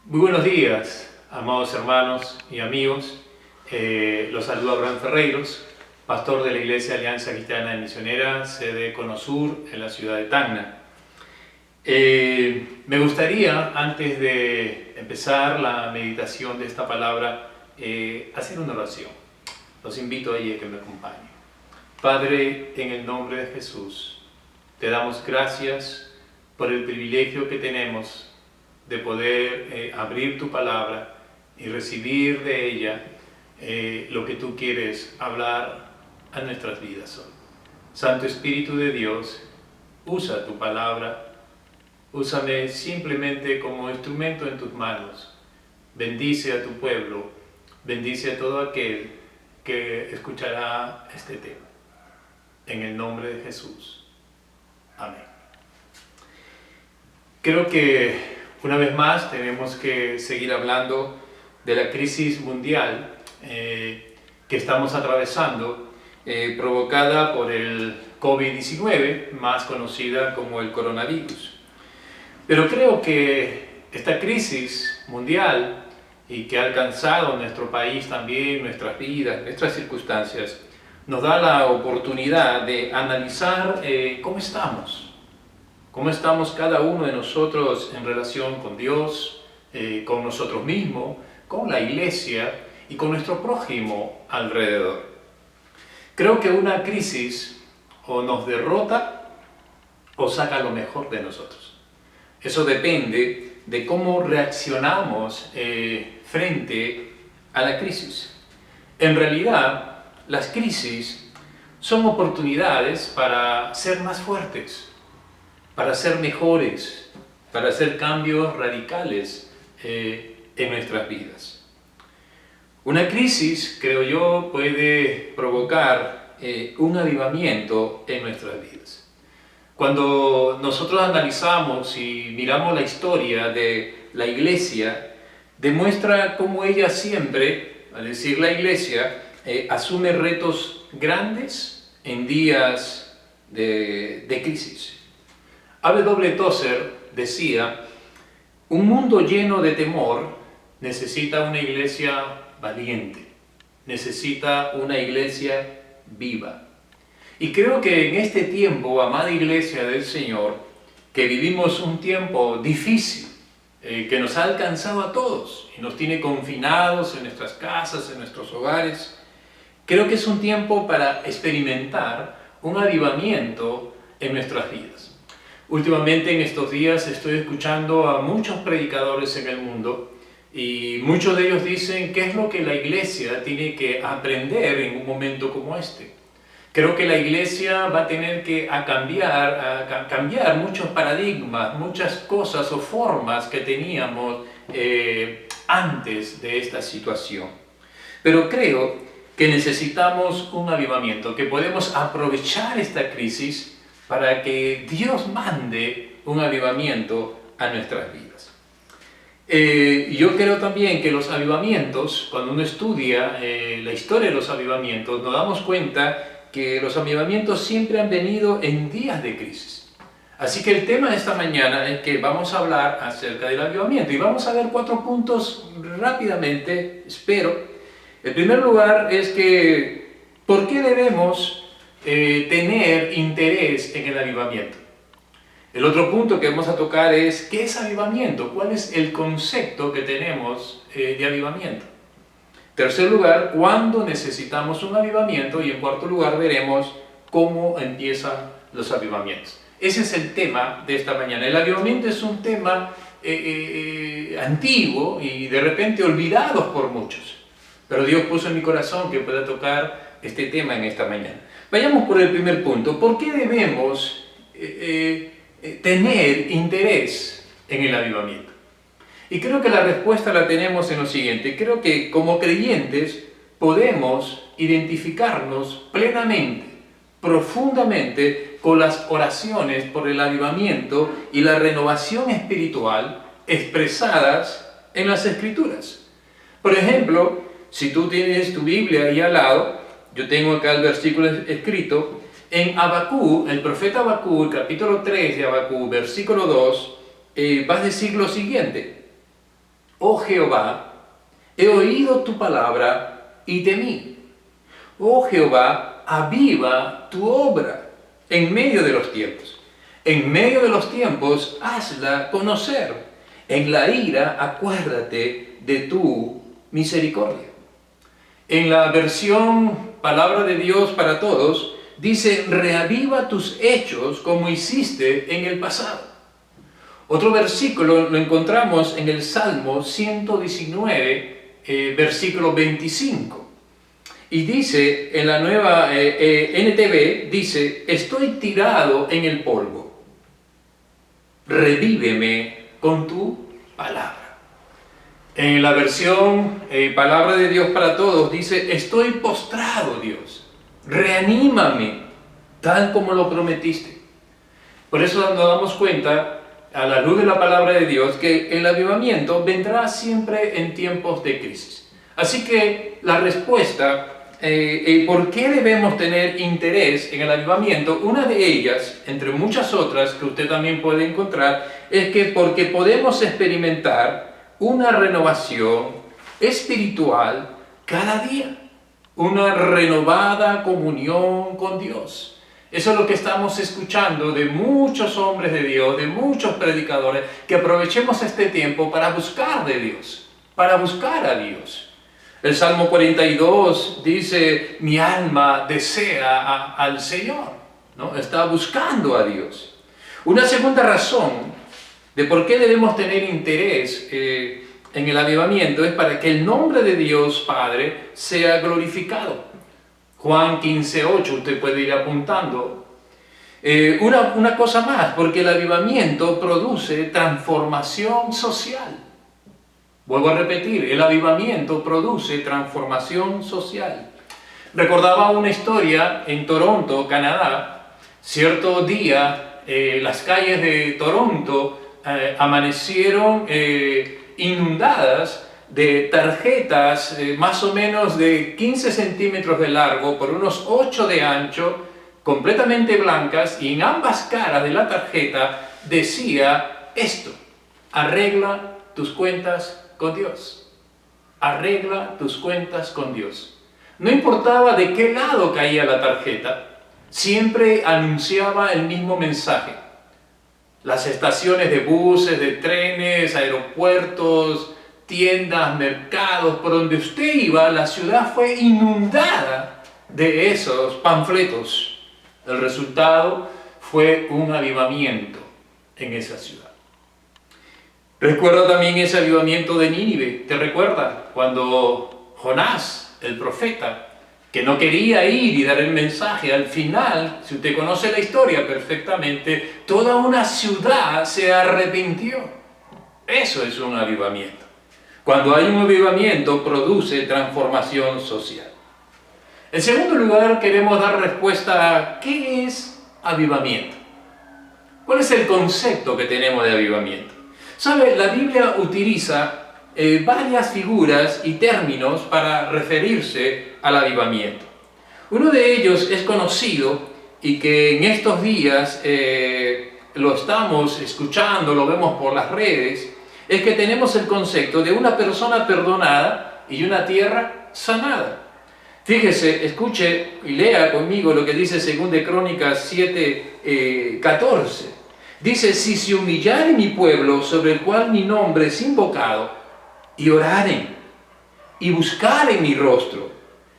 Muy buenos días, amados hermanos y amigos. Los saluda Abraham Ferreiros, pastor de la Iglesia Alianza Cristiana y Misionera, sede Cono Sur, en la ciudad de Tacna. Me gustaría, antes de empezar la meditación de esta palabra, hacer una oración. Los invito a ella que me acompañen. Padre, en el nombre de Jesús, te damos gracias por el privilegio que tenemos de poder abrir tu palabra y recibir de ella lo que tú quieres hablar a nuestras vidas hoy. Santo Espíritu de Dios, usa tu palabra, úsame simplemente como instrumento en tus manos. Bendice a tu pueblo, bendice a todo aquel que escuchará este tema. En el nombre de Jesús. Amén. Creo que una vez más tenemos que seguir hablando de la crisis mundial que estamos atravesando, provocada por el COVID-19, más conocida como el coronavirus. Pero creo que esta crisis mundial y que ha alcanzado nuestro país también, nuestras vidas, nuestras circunstancias, nos da la oportunidad de analizar cómo estamos cada uno de nosotros en relación con Dios, con nosotros mismos, con la iglesia y con nuestro prójimo alrededor. Creo que una crisis o nos derrota o saca lo mejor de nosotros. Eso depende de cómo reaccionamos frente a la crisis. En realidad, las crisis son oportunidades para ser más fuertes, para ser mejores, para hacer cambios radicales en nuestras vidas. Una crisis, creo yo, puede provocar un avivamiento en nuestras vidas. Cuando nosotros analizamos y miramos la historia de la iglesia, demuestra cómo ella siempre, al decir la iglesia, asume retos grandes en días de crisis. A.W. Tozer decía: un mundo lleno de temor necesita una iglesia valiente, necesita una iglesia viva. Y creo que en este tiempo, amada iglesia del Señor, que vivimos un tiempo difícil, que nos ha alcanzado a todos y nos tiene confinados en nuestras casas, en nuestros hogares, creo que es un tiempo para experimentar un avivamiento en nuestras vidas. Últimamente, en estos días, estoy escuchando a muchos predicadores en el mundo y muchos de ellos dicen qué es lo que la iglesia tiene que aprender en un momento como este. Creo que la iglesia va a tener que cambiar muchos paradigmas, muchas cosas o formas que teníamos antes de esta situación. Pero creo que necesitamos un avivamiento, que podemos aprovechar esta crisis para que Dios mande un avivamiento a nuestras vidas. Yo creo también que los avivamientos, cuando uno estudia la historia de los avivamientos, nos damos cuenta que los avivamientos siempre han venido en días de crisis. Así que el tema de esta mañana es que vamos a hablar acerca del avivamiento y vamos a ver 4 puntos rápidamente, espero. El primer lugar es que, ¿por qué debemos tener interés en el avivamiento? El otro punto que vamos a tocar es, ¿qué es avivamiento? ¿Cuál es el concepto que tenemos de avivamiento? Tercer lugar, ¿cuándo necesitamos un avivamiento? Y en cuarto lugar, veremos cómo empiezan los avivamientos. Ese es el tema de esta mañana. El avivamiento es un tema antiguo y de repente olvidado por muchos. Pero Dios puso en mi corazón que pueda tocar este tema en esta mañana. Vayamos por el primer punto. ¿Por qué debemos tener interés en el avivamiento? Y creo que la respuesta la tenemos en lo siguiente. Creo que como creyentes podemos identificarnos plenamente, profundamente, con las oraciones por el avivamiento y la renovación espiritual expresadas en las Escrituras. Por ejemplo, si tú tienes tu Biblia ahí al lado, yo tengo acá el versículo escrito, en Habacuc, el profeta Habacuc, capítulo 3 de Habacuc, versículo 2, va a decir lo siguiente: Oh Jehová, he oído tu palabra y temí. Oh Jehová, aviva tu obra en medio de los tiempos. En medio de los tiempos, hazla conocer. En la ira, acuérdate de tu misericordia. En la versión Palabra de Dios para Todos, dice, reaviva tus hechos como hiciste en el pasado. Otro versículo lo encontramos en el Salmo 119, versículo 25. Y dice, en la nueva NTV, dice, estoy tirado en el polvo. Revíveme con tu palabra. En la versión Palabra de Dios para Todos, dice, estoy postrado, Dios. Reanímame, tal como lo prometiste. Por eso nos damos cuenta, a la luz de la palabra de Dios, que el avivamiento vendrá siempre en tiempos de crisis. Así que la respuesta, ¿por qué debemos tener interés en el avivamiento? Una de ellas, entre muchas otras que usted también puede encontrar, es que porque podemos experimentar una renovación espiritual cada día, una renovada comunión con Dios. Eso es lo que estamos escuchando de muchos hombres de Dios, de muchos predicadores, que aprovechemos este tiempo para buscar de Dios, para buscar a Dios. El Salmo 42 dice, mi alma desea al Señor, ¿no? Está buscando a Dios. Una segunda razón de por qué debemos tener interés en el avivamiento es para que el nombre de Dios Padre sea glorificado. Juan 15:8, usted puede ir apuntando. Una cosa más, porque el avivamiento produce transformación social. Vuelvo a repetir, el avivamiento produce transformación social. Recordaba una historia en Toronto, Canadá. Cierto día, las calles de Toronto amanecieron inundadas de tarjetas más o menos de 15 centímetros de largo por unos 8 de ancho, completamente blancas, y en ambas caras de la tarjeta decía esto: arregla tus cuentas con Dios. Arregla tus cuentas con Dios. No importaba de qué lado caía la tarjeta, siempre anunciaba el mismo mensaje. Las estaciones de buses, de trenes, aeropuertos, tiendas, mercados, por donde usted iba, la ciudad fue inundada de esos panfletos. El resultado fue un avivamiento en esa ciudad. Recuerda también ese avivamiento de Nínive. ¿Te recuerda? Cuando Jonás, el profeta, que no quería ir y dar el mensaje, al final, si usted conoce la historia perfectamente, toda una ciudad se arrepintió. Eso es un avivamiento. Cuando hay un avivamiento, produce transformación social. En segundo lugar, queremos dar respuesta a ¿qué es avivamiento? ¿Cuál es el concepto que tenemos de avivamiento? ¿Sabe? La Biblia utiliza varias figuras y términos para referirse al avivamiento. Uno de ellos es conocido y que en estos días lo estamos escuchando, lo vemos por las redes, es que tenemos el concepto de una persona perdonada y una tierra sanada. Fíjese, escuche y lea conmigo lo que dice 2 de Crónicas 7:14. Dice, si se humillare mi pueblo sobre el cual mi nombre es invocado, y oraren, y buscaren mi rostro,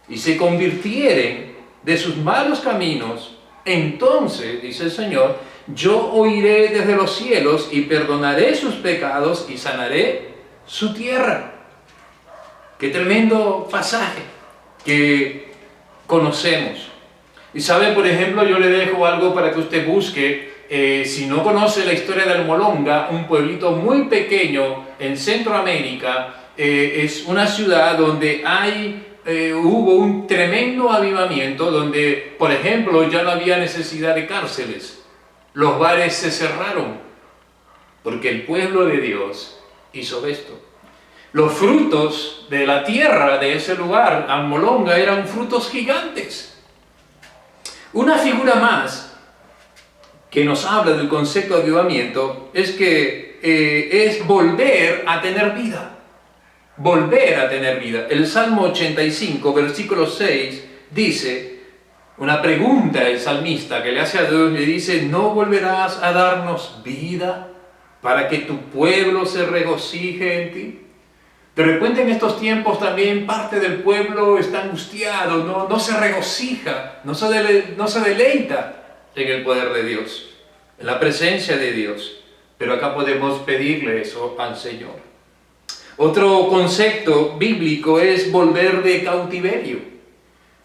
y se convirtieren de sus malos caminos, entonces, dice el Señor, yo oiré desde los cielos y perdonaré sus pecados y sanaré su tierra. Qué tremendo pasaje que conocemos. Y sabe, por ejemplo, yo le dejo algo para que usted busque. Si no conoce la historia de Almolonga, un pueblito muy pequeño en Centroamérica, es una ciudad donde hubo un tremendo avivamiento, donde, por ejemplo, ya no había necesidad de cárceles. Los bares se cerraron, porque el pueblo de Dios hizo esto. Los frutos de la tierra de ese lugar, Almolonga, eran frutos gigantes. Una figura más que nos habla del concepto de avivamiento es que es volver a tener vida. volver a tener vida. El Salmo 85, versículo 6, dice, una pregunta el salmista que le hace a Dios, le dice, ¿no volverás a darnos vida para que tu pueblo se regocije en ti? De repente en estos tiempos también parte del pueblo está angustiado, no se regocija, no se deleita en el poder de Dios, en la presencia de Dios. Pero acá podemos pedirle eso al Señor. Otro concepto bíblico es volver de cautiverio.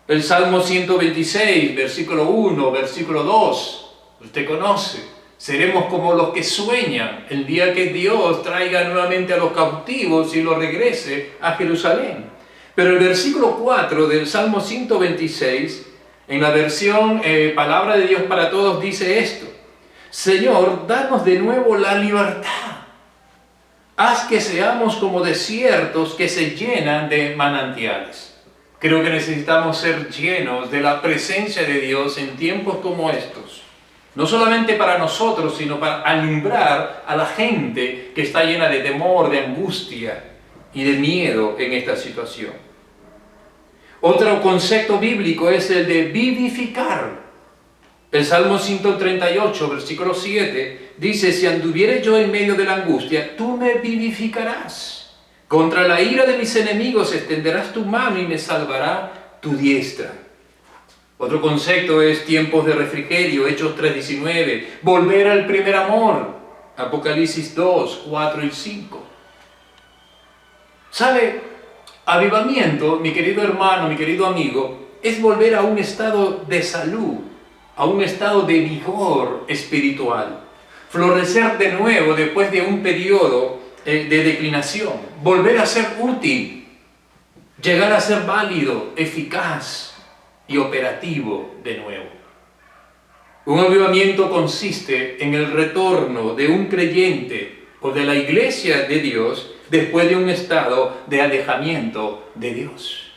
El Salmo 126, versículo 1, versículo 2, usted conoce. Seremos como los que sueñan el día que Dios traiga nuevamente a los cautivos y los regrese a Jerusalén. Pero el versículo 4 del Salmo 126, en la versión Palabra de Dios para Todos, dice esto: Señor, danos de nuevo la libertad. Haz que seamos como desiertos que se llenan de manantiales. Creo que necesitamos ser llenos de la presencia de Dios en tiempos como estos. No solamente para nosotros, sino para alumbrar a la gente que está llena de temor, de angustia y de miedo en esta situación. Otro concepto bíblico es el de vivificar. El Salmo 138, versículo 7, dice, si anduviere yo en medio de la angustia, tú me vivificarás. Contra la ira de mis enemigos extenderás tu mano y me salvará tu diestra. Otro concepto es tiempos de refrigerio, Hechos 3:19, volver al primer amor, Apocalipsis 2, 4 y 5. ¿Sabe? Avivamiento, mi querido hermano, mi querido amigo, es volver a un estado de salud, a un estado de vigor espiritual. Florecer de nuevo después de un periodo de declinación. Volver a ser útil. Llegar a ser válido, eficaz y operativo de nuevo. Un avivamiento consiste en el retorno de un creyente o de la iglesia de Dios después de un estado de alejamiento de Dios.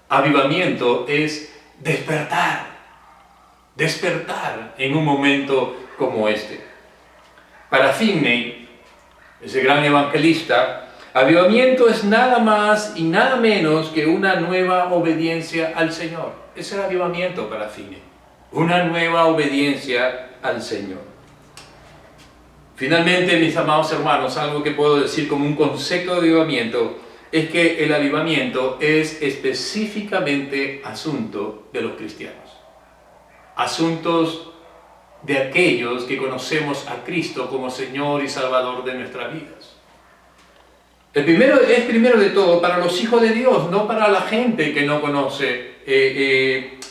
Avivamiento es despertar en un momento como este. Para Finney, ese gran evangelista, avivamiento es nada más y nada menos que una nueva obediencia al Señor. Ese es el avivamiento para Finney, una nueva obediencia al Señor. Finalmente, mis amados hermanos, algo que puedo decir como un concepto de avivamiento es que el avivamiento es específicamente asunto de los cristianos. Asuntos de aquellos que conocemos a Cristo como Señor y Salvador de nuestras vidas. Es primero de todo para los hijos de Dios, no para la gente que no conoce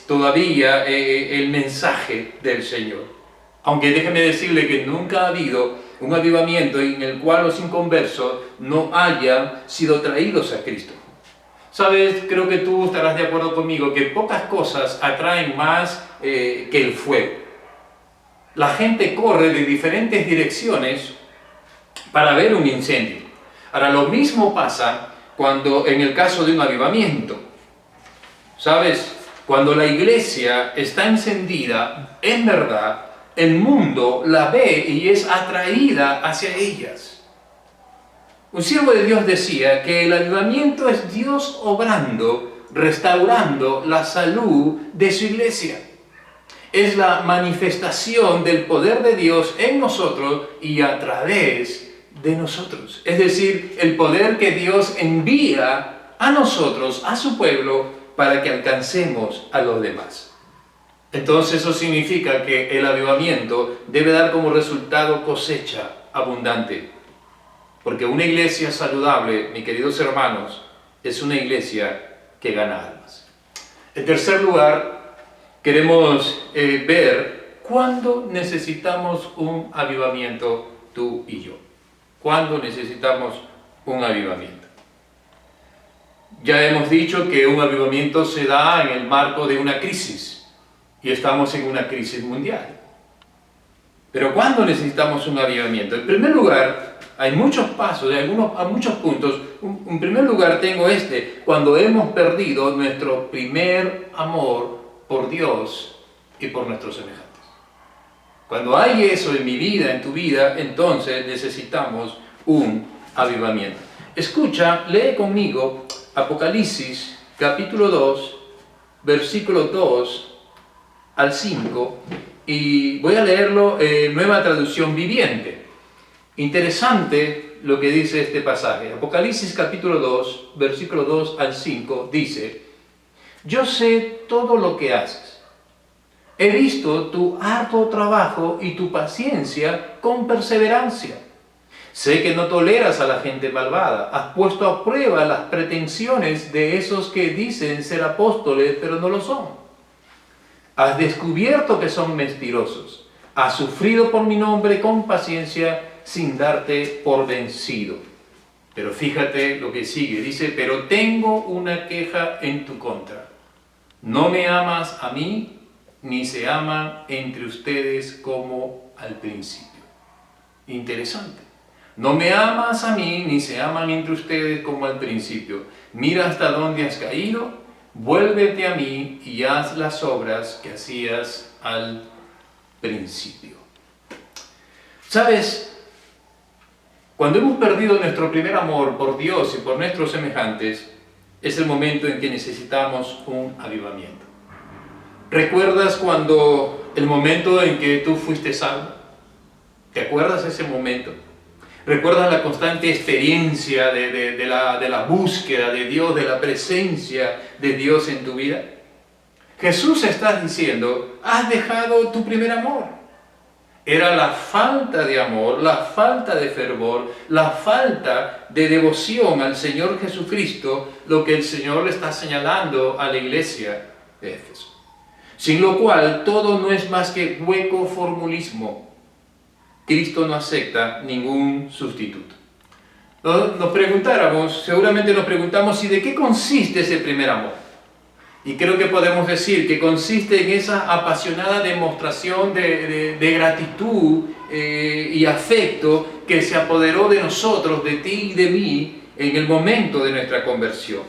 todavía el mensaje del Señor. Aunque déjeme decirle que nunca ha habido un avivamiento en el cual los inconversos no hayan sido traídos a Cristo. Sabes, creo que tú estarás de acuerdo conmigo que pocas cosas atraen más que el fuego. La gente corre de diferentes direcciones para ver un incendio. Ahora, lo mismo pasa cuando en el caso de un avivamiento. ¿Sabes? Cuando la iglesia está encendida, en verdad, el mundo la ve y es atraída hacia ellas. Un siervo de Dios decía que el avivamiento es Dios obrando, restaurando la salud de su iglesia. Es la manifestación del poder de Dios en nosotros y a través de nosotros. Es decir, el poder que Dios envía a nosotros, a su pueblo, para que alcancemos a los demás. Entonces eso significa que el avivamiento debe dar como resultado cosecha abundante. Porque una iglesia saludable, mis queridos hermanos, es una iglesia que gana almas. En tercer lugar, queremos ver cuándo necesitamos un avivamiento tú y yo. ¿Cuándo necesitamos un avivamiento? Ya hemos dicho que un avivamiento se da en el marco de una crisis. Y estamos en una crisis mundial. Pero ¿cuándo necesitamos un avivamiento? En primer lugar, hay muchos pasos, hay muchos puntos. En primer lugar tengo cuando hemos perdido nuestro primer amor por Dios y por nuestros semejantes. Cuando hay eso en mi vida, en tu vida, entonces necesitamos un avivamiento. Escucha, lee conmigo Apocalipsis capítulo 2, versículo 2 al 5, y voy a leerlo en Nueva Traducción Viviente. Interesante lo que dice este pasaje. Apocalipsis capítulo 2, versículo 2 al 5 dice: yo sé todo lo que haces. He visto tu arduo trabajo y tu paciencia con perseverancia. Sé que no toleras a la gente malvada. Has puesto a prueba las pretensiones de esos que dicen ser apóstoles, pero no lo son. Has descubierto que son mentirosos. Has sufrido por mi nombre con paciencia sin darte por vencido. Pero fíjate lo que sigue. Dice: pero tengo una queja en tu contra. No me amas a mí, ni se aman entre ustedes como al principio. Interesante. No me amas a mí, ni se aman entre ustedes como al principio. Mira hasta dónde has caído, vuélvete a mí y haz las obras que hacías al principio. ¿Sabes? Cuando hemos perdido nuestro primer amor por Dios y por nuestros semejantes, es el momento en que necesitamos un avivamiento. ¿Recuerdas cuando el momento en que tú fuiste salvo? ¿Te acuerdas ese momento? ¿Recuerdas la constante experiencia de la búsqueda de Dios, de la presencia de Dios en tu vida? Jesús está diciendo: has dejado tu primer amor. Era la falta de amor, la falta de fervor, la falta de devoción al Señor Jesucristo, lo que el Señor le está señalando a la iglesia de Éfeso. Sin lo cual, todo no es más que hueco formulismo. Cristo no acepta ningún sustituto. Nos preguntáramos, seguramente nos preguntamos, ¿y de qué consiste ese primer amor? Y creo que podemos decir que consiste en esa apasionada demostración de gratitud y afecto que se apoderó de nosotros, de ti y de mí, en el momento de nuestra conversión.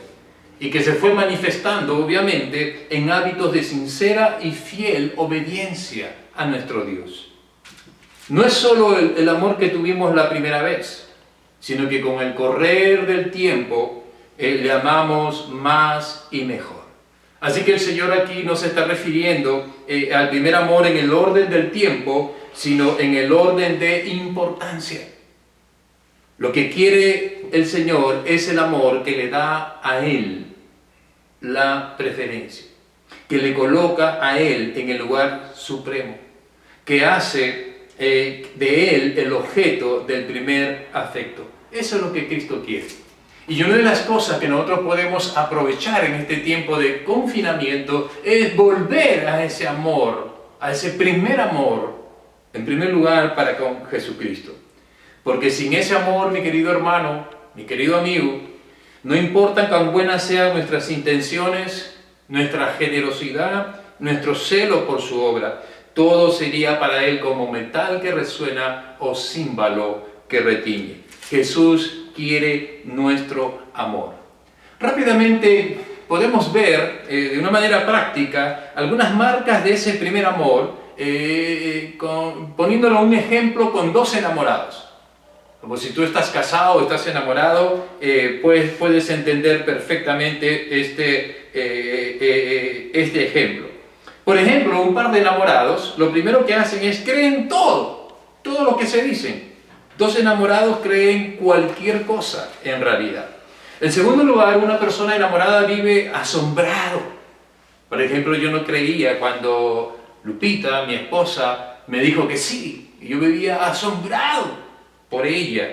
Y que se fue manifestando, obviamente, en hábitos de sincera y fiel obediencia a nuestro Dios. No es solo el amor que tuvimos la primera vez, sino que con el correr del tiempo le amamos más y mejor. Así que el Señor aquí no se está refiriendo al primer amor en el orden del tiempo, sino en el orden de importancia. Lo que quiere el Señor es el amor que le da a Él la preferencia, que le coloca a Él en el lugar supremo, que hace de Él el objeto del primer afecto. Eso es lo que Cristo quiere. Y una de las cosas que nosotros podemos aprovechar en este tiempo de confinamiento es volver a ese amor, a ese primer amor, en primer lugar para con Jesucristo. Porque sin ese amor, mi querido hermano, mi querido amigo, no importa cuán buenas sean nuestras intenciones, nuestra generosidad, nuestro celo por su obra, todo sería para Él como metal que resuena o címbalo que retiñe. Jesús quiere nuestro amor. Rápidamente podemos ver de una manera práctica algunas marcas de ese primer amor, poniéndolo un ejemplo con dos enamorados. Como si tú estás casado o estás enamorado, puedes entender perfectamente este ejemplo. Por ejemplo, un par de enamorados, lo primero que hacen es creen todo lo que se dicen. Dos enamorados creen cualquier cosa en realidad. En segundo lugar, una persona enamorada vive asombrado. Por ejemplo, yo no creía cuando Lupita, mi esposa, me dijo que sí. Y yo vivía asombrado por ella.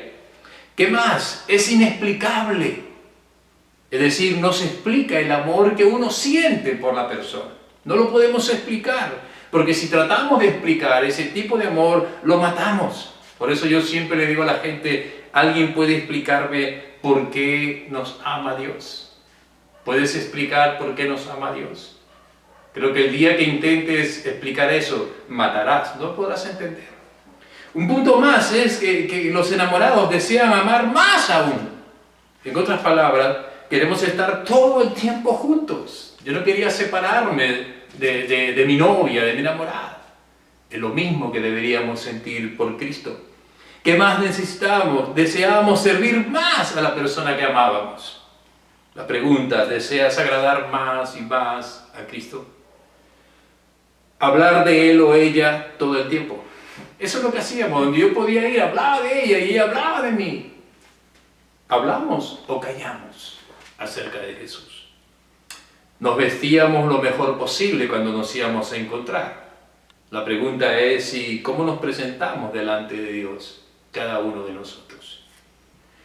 ¿Qué más? Es inexplicable. Es decir, no se explica el amor que uno siente por la persona. No lo podemos explicar, porque si tratamos de explicar ese tipo de amor, lo matamos. Por eso yo siempre le digo a la gente, ¿alguien puede explicarme por qué nos ama Dios? ¿Puedes explicar por qué nos ama Dios? Creo que el día que intentes explicar eso, matarás, no podrás entender. Un punto más es que los enamorados desean amar más aún. En otras palabras, queremos estar todo el tiempo juntos. Yo no quería separarme de mi novia, de mi enamorada. Es lo mismo que deberíamos sentir por Cristo. ¿Qué más necesitamos? Deseábamos servir más a la persona que amábamos. La pregunta, ¿deseas agradar más y más a Cristo? Hablar de él o ella todo el tiempo. Eso es lo que hacíamos. Donde yo podía ir, hablaba de ella y ella hablaba de mí. ¿Hablamos o callamos acerca de Jesús? Nos vestíamos lo mejor posible cuando nos íbamos a encontrar. La pregunta es cómo nos presentamos delante de Dios, cada uno de nosotros.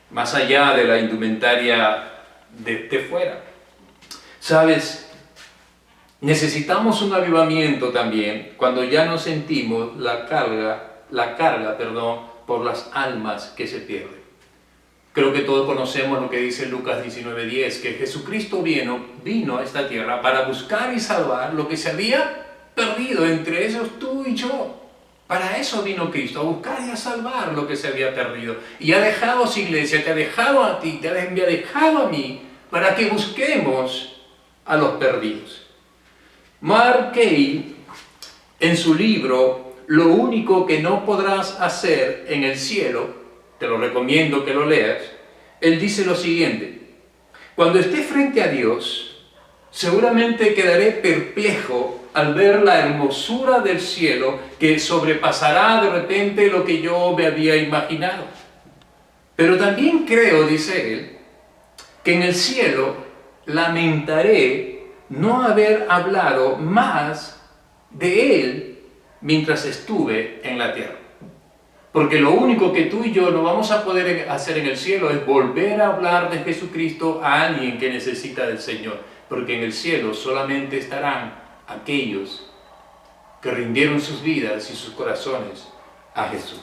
Más allá de la indumentaria de fuera. ¿Sabes? Necesitamos un avivamiento también cuando ya no sentimos la carga, por las almas que se pierden. Creo que todos conocemos lo que dice Lucas 19:10, que Jesucristo vino a esta tierra para buscar y salvar lo que se había perdido, entre esos tú y yo. Para eso vino Cristo, a buscar y a salvar lo que se había perdido. Y ha dejado a su iglesia, te ha dejado a ti, te ha dejado a mí, para que busquemos a los perdidos. Mark Kay, en su libro Lo único que no podrás hacer en el cielo, te lo recomiendo que lo leas, él dice lo siguiente: cuando esté frente a Dios, seguramente quedaré perplejo al ver la hermosura del cielo que sobrepasará de repente lo que yo me había imaginado. Pero también creo, dice él, que en el cielo lamentaré no haber hablado más de él mientras estuve en la tierra. Porque lo único que tú y yo no vamos a poder hacer en el cielo es volver a hablar de Jesucristo a alguien que necesita del Señor. Porque en el cielo solamente estarán aquellos que rindieron sus vidas y sus corazones a Jesús.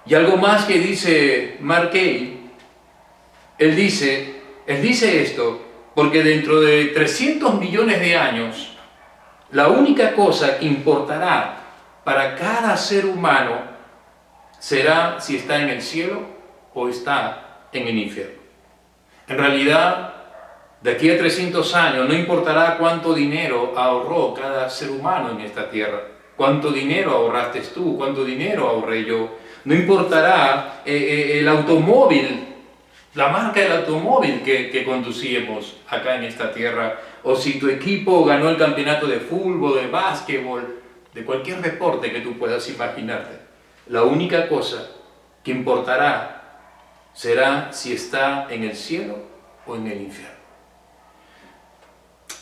Y algo más que dice Mark Kay, él dice esto, porque dentro de 300 millones de años, la única cosa que importará para cada ser humano será si está en el cielo o está en el infierno. En realidad, de aquí a 300 años no importará cuánto dinero ahorró cada ser humano en esta tierra, cuánto dinero ahorraste tú, cuánto dinero ahorré yo. No importará el automóvil, la marca del automóvil que conducíamos acá en esta tierra, o si tu equipo ganó el campeonato de fútbol, de básquetbol, de cualquier deporte que tú puedas imaginarte. La única cosa que importará será si está en el cielo o en el infierno.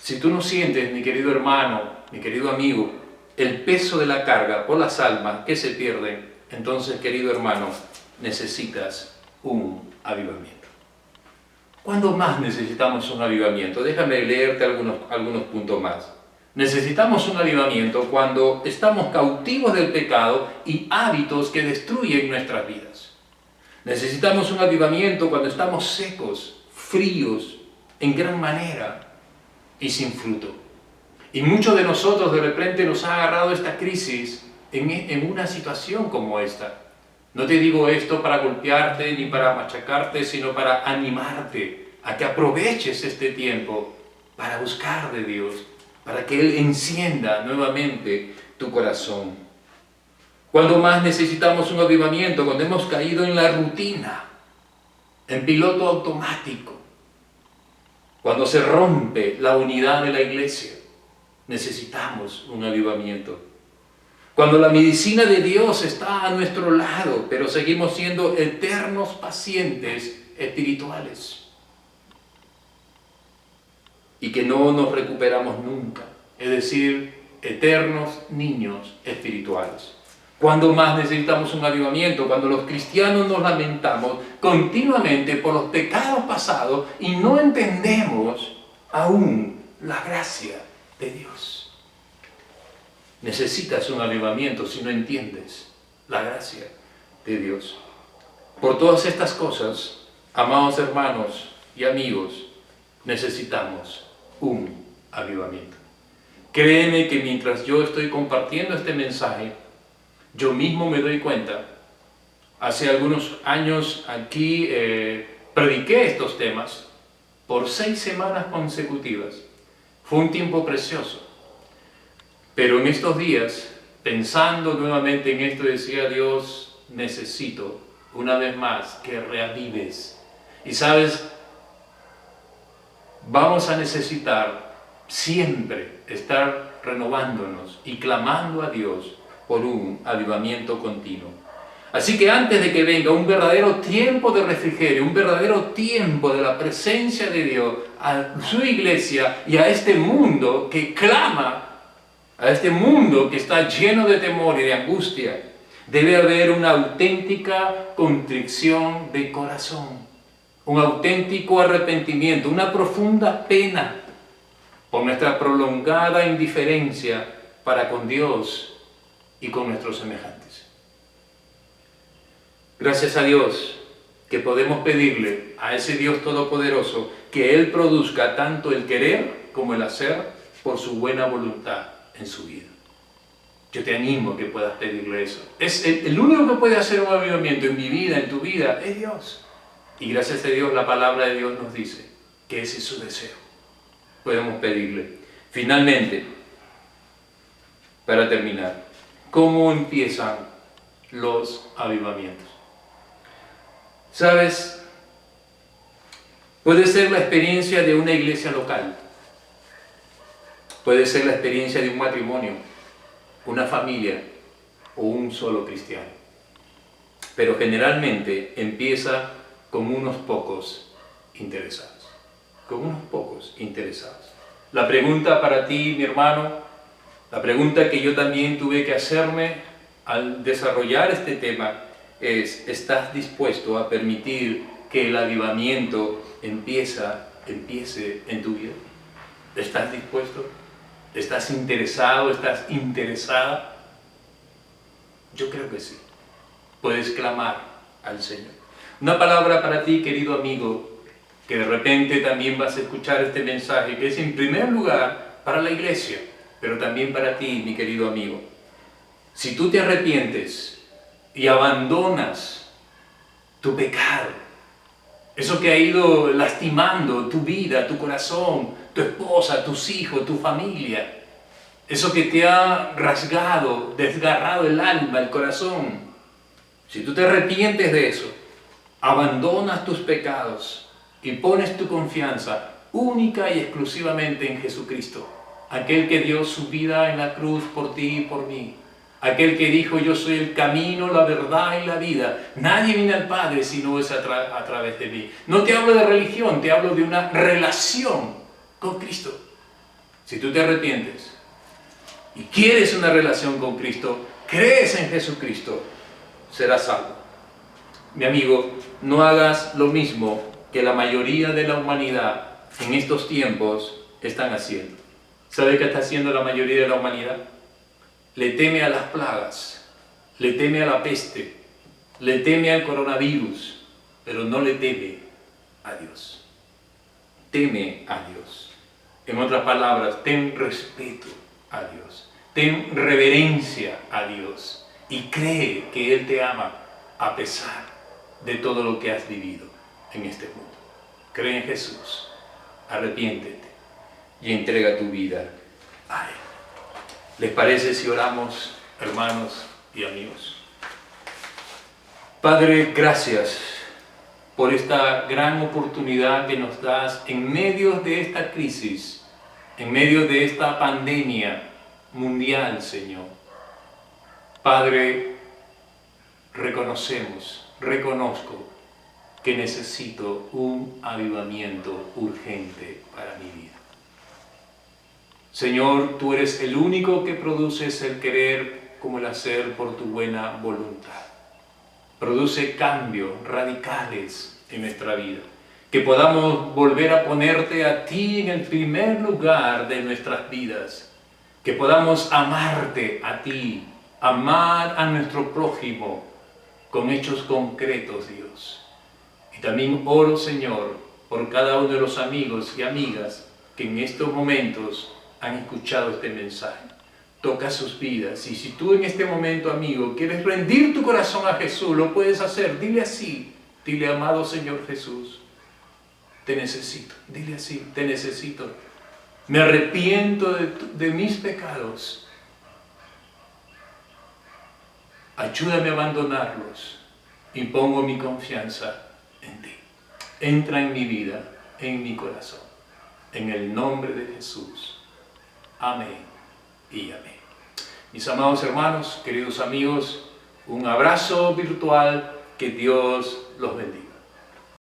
Si tú no sientes, mi querido hermano, mi querido amigo, el peso de la carga por las almas que se pierden, entonces, querido hermano, necesitas un avivamiento. ¿Cuándo más necesitamos un avivamiento? Déjame leerte algunos puntos más. Necesitamos un avivamiento cuando estamos cautivos del pecado y hábitos que destruyen nuestras vidas. Necesitamos un avivamiento cuando estamos secos, fríos, en gran manera y sin fruto. Y muchos de nosotros de repente nos ha agarrado esta crisis en una situación como esta. No te digo esto para golpearte ni para machacarte, sino para animarte a que aproveches este tiempo para buscar de Dios, para que Él encienda nuevamente tu corazón. Cuando más necesitamos un avivamiento, cuando hemos caído en la rutina, en piloto automático, cuando se rompe la unidad de la iglesia, necesitamos un avivamiento. Cuando la medicina de Dios está a nuestro lado, pero seguimos siendo eternos pacientes espirituales. Y que no nos recuperamos nunca. Es decir, eternos niños espirituales. Cuando más necesitamos un avivamiento, cuando los cristianos nos lamentamos continuamente por los pecados pasados y no entendemos aún la gracia de Dios. Necesitas un avivamiento si no entiendes la gracia de Dios. Por todas estas cosas, amados hermanos y amigos, necesitamos un avivamiento. Créeme que mientras yo estoy compartiendo este mensaje, yo mismo me doy cuenta. Hace algunos años aquí prediqué estos temas por 6 semanas consecutivas. Fue un tiempo precioso. Pero en estos días, pensando nuevamente en esto, decía Dios, necesito una vez más que reavives. Y sabes, vamos a necesitar siempre estar renovándonos y clamando a Dios por un avivamiento continuo. Así que antes de que venga un verdadero tiempo de refrigerio, un verdadero tiempo de la presencia de Dios a su iglesia y a este mundo que clama, a este mundo que está lleno de temor y de angustia, debe haber una auténtica contrición de corazón, un auténtico arrepentimiento, una profunda pena por nuestra prolongada indiferencia para con Dios y con nuestros semejantes. Gracias a Dios que podemos pedirle a ese Dios todopoderoso que Él produzca tanto el querer como el hacer por su buena voluntad en su vida. Yo te animo a que puedas pedirle eso. Es el único que puede hacer un avivamiento en mi vida, en tu vida, es Dios. Y gracias a Dios la palabra de Dios nos dice que ese es su deseo. Podemos pedirle. Finalmente, para terminar, ¿cómo empiezan los avivamientos? ¿Sabes? Puede ser la experiencia de una iglesia local. Puede ser la experiencia de un matrimonio, una familia o un solo cristiano. Pero generalmente empieza con unos pocos interesados. Con unos pocos interesados. La pregunta para ti, mi hermano, la pregunta que yo también tuve que hacerme al desarrollar este tema es: ¿estás dispuesto a permitir que el avivamiento empiece en tu vida? ¿Estás dispuesto? ¿Estás interesado? ¿Estás interesada? Yo creo que sí. Puedes clamar al Señor. Una palabra para ti, querido amigo, que de repente también vas a escuchar este mensaje, que es en primer lugar para la iglesia, pero también para ti, mi querido amigo. Si tú te arrepientes y abandonas tu pecado, eso que ha ido lastimando tu vida, tu corazón, tu esposa, tus hijos, tu familia, eso que te ha rasgado, desgarrado el alma, el corazón, si tú te arrepientes de eso, abandonas tus pecados y pones tu confianza única y exclusivamente en Jesucristo, aquel que dio su vida en la cruz por ti y por mí, aquel que dijo: yo soy el camino, la verdad y la vida, nadie viene al Padre si no es a través de mí. No te hablo de religión, te hablo de una relación con Cristo. Si tú te arrepientes y quieres una relación con Cristo, crees en Jesucristo, serás salvo. Mi amigo, no hagas lo mismo que la mayoría de la humanidad en estos tiempos están haciendo. ¿Sabe qué está haciendo la mayoría de la humanidad? Le teme a las plagas, le teme a la peste, le teme al coronavirus, pero no le teme a Dios. Teme a Dios. En otras palabras, ten respeto a Dios, ten reverencia a Dios y cree que Él te ama a pesar de todo lo que has vivido en este mundo. Cree en Jesús, arrepiéntete y entrega tu vida a Él. ¿Les parece si oramos, hermanos y amigos? Padre, gracias por esta gran oportunidad que nos das en medio de esta crisis, en medio de esta pandemia mundial, Señor. Padre, reconozco que necesito un avivamiento urgente para mi vida. Señor, tú eres el único que produces el querer como el hacer por tu buena voluntad. Produce cambios radicales en nuestra vida. Que podamos volver a ponerte a ti en el primer lugar de nuestras vidas. Que podamos amarte a ti, amar a nuestro prójimo con hechos concretos, Dios. Y también oro, Señor, por cada uno de los amigos y amigas que en estos momentos han escuchado este mensaje. Toca sus vidas. Y si tú en este momento, amigo, quieres rendir tu corazón a Jesús, lo puedes hacer. Dile así. Dile: amado Señor Jesús, te necesito. Dile así: te necesito. Me arrepiento de mis pecados. Ayúdame a abandonarlos y pongo mi confianza en ti. Entra en mi vida, en mi corazón. En el nombre de Jesús. Amén y amén. Mis amados hermanos, queridos amigos, un abrazo virtual. Que Dios los bendiga.